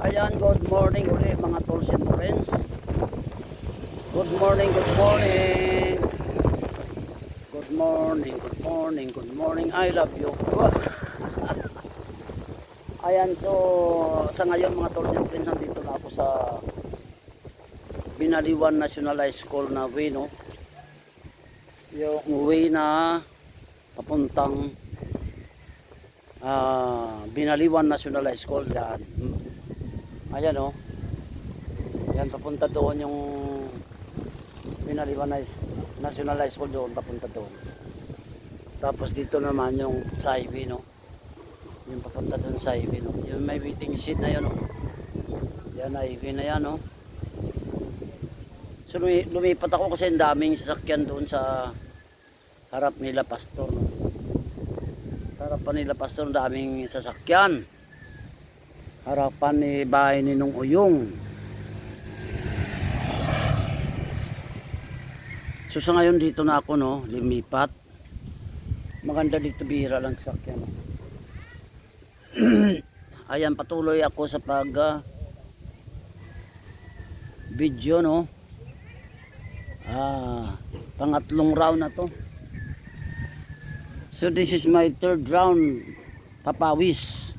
Ayan, good morning uli mga tools and friends. Good morning, good morning. Good morning, good morning, good morning. I love you. Ayan, so sa ngayon mga tools and friends, nandito na ako sa Binaliwan National High School na way, no? Yung way na papuntang Binaliwan National High School. Yan. Ayan, oh. Yan, papunta doon yung Binaliwan National High School, doon papunta doon. Tapos dito naman yung sa highway, no? Yung papunta doon sa highway, no? Yung may waiting shed na yun, no? Yan, highway na yan, no? So lumipat ako kasi ang daming sasakyan doon sa harap nila pastor, no? Sa harapan nila pastor, ang daming sasakyan. Harapan ni bahay ni Nung Uyong. So sa ngayon dito na ako, no, lumipat. Maganda dito, bihira lang sasakyan, no? Ayan, patuloy ako sa pag video, no. Pangatlong round na to. So this is my third round papawis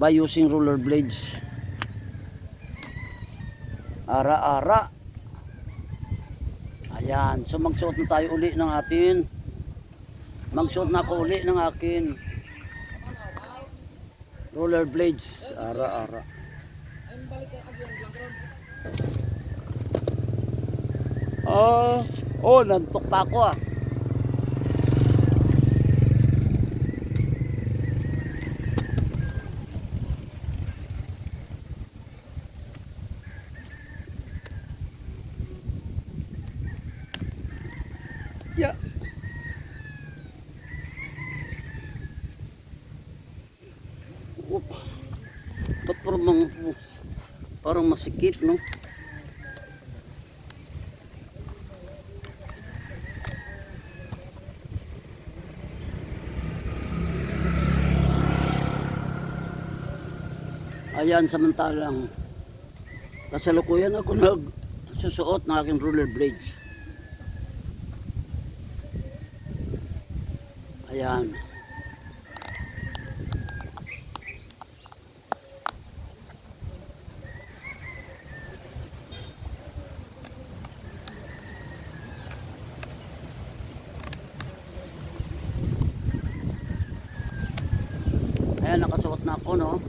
by using roller blades. Ara-ara. Ayan, so magsuot na tayo uli ng atin. Magsuot na ako uli ng akin roller blades. Ara-ara. Nantok pa ako, ah. Yeah. Ba't parang masikip, no? Ayan, samantalang kasalukuyan ako nagsusuot ng aking roller blades. Ayan. Ayan, nakasuot na ako, no?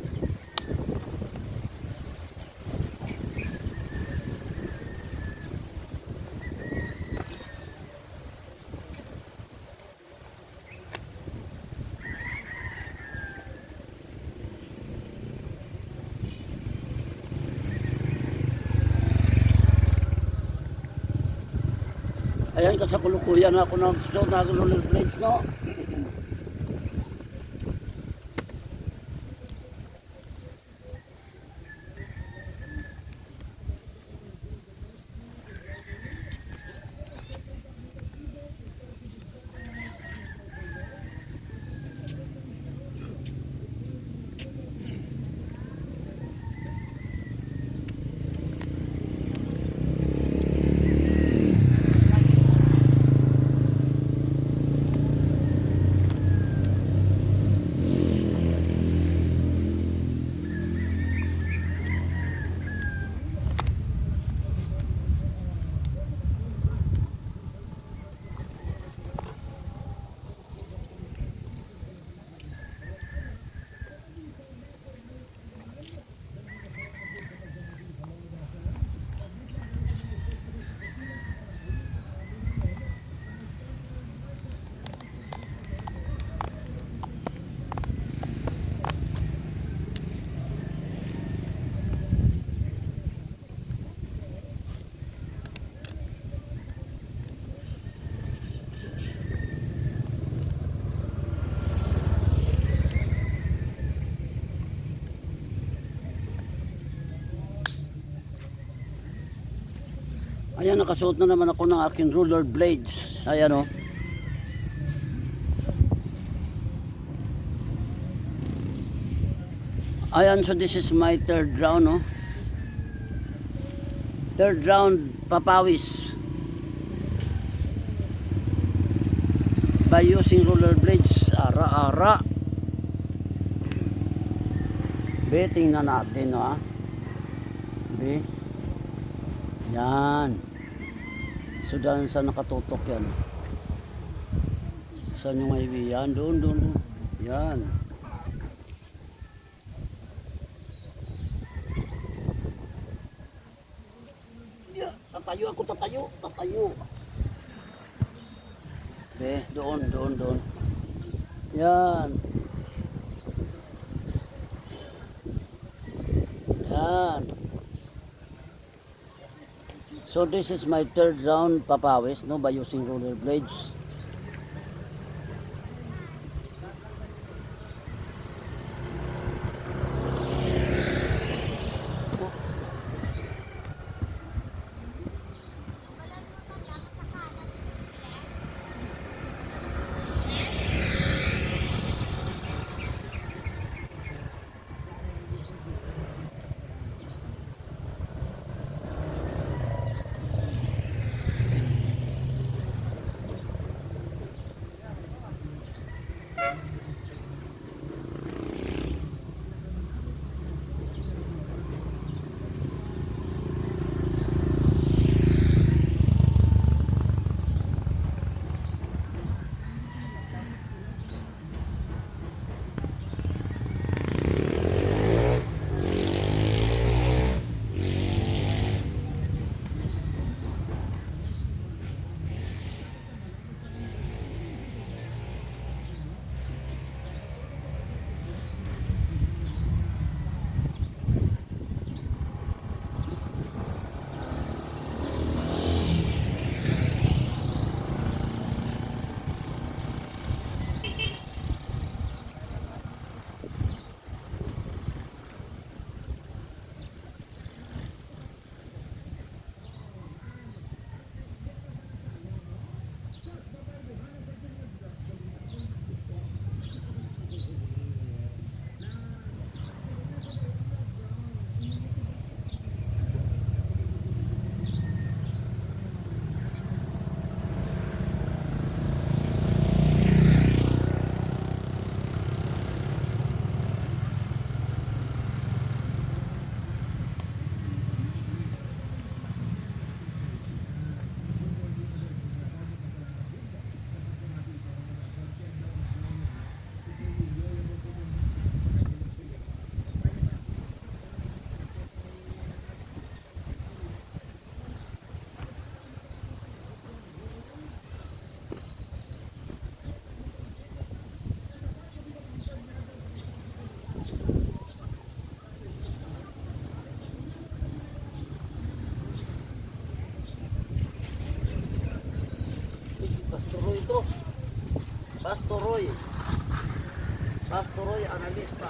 Ayan, kasakulukuyan ako nagsusuot na aking roller blades, no? Ayan, nakasuot na naman ako ng aking roller blades. Ayan, oh. Ayan, so this is my third round, no? Third round, papawis. By using roller blades. Ara-ara. Be, tingnan natin, no, ha? Be. Yan. So, dahil saan nakatutok yan? Saan yung may yan? Doon, doon, doon. Yan. Tatayo ako, tatayo. Tatayo. Be, doon, doon, doon. Yan. Yan. So this is my third round papawis, no, by using roller blades. Pastoroy ito. Pastoroy. Pastoroy analista.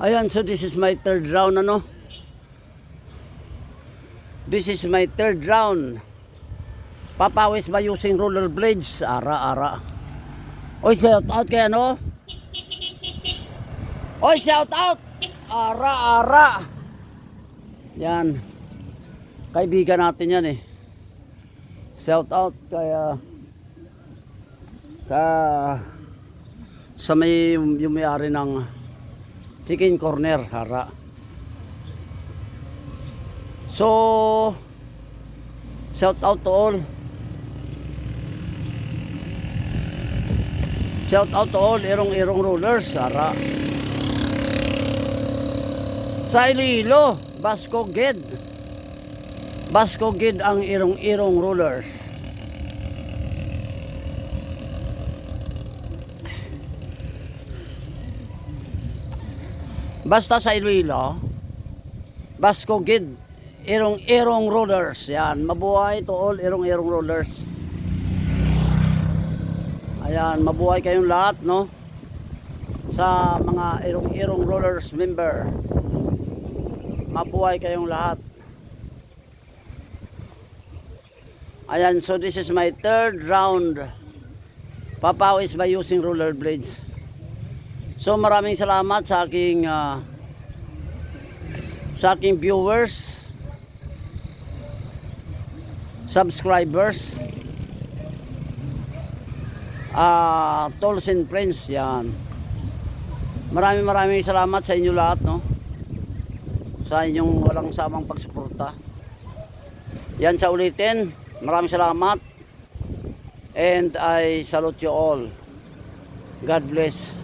Ayan, so this is my third round, ano? This is my third round. Papawis ba using roller blades? Ara. Oy, shout out kay ano? Oy, shout out! Ara. Yan. Kaibigan natin yan eh. Shout out kaya sa may yung may-ari ng chicken corner, Hara. So, shout out to all. Shout out to all irong-irong rollers, Hara. Sa Iloilo, Basco Gid ang irong-irong rollers. Basta sa Iloilo, Basco Gid, irong-irong rollers. Yan, mabuhay to all irong-irong rollers. Ayan, mabuhay kayong lahat, no? Sa mga irong-irong rollers member. Mabuhay kayong lahat. Ayan, so this is my third round. Papawis by using roller blades. So maraming salamat sa aking viewers, subscribers, tolls and friends. Yan. Maraming salamat sa inyo lahat, no? Sa inyong walang samang pagsuporta. Yan sa ulitin. Maraming salamat. And I salute you all. God bless.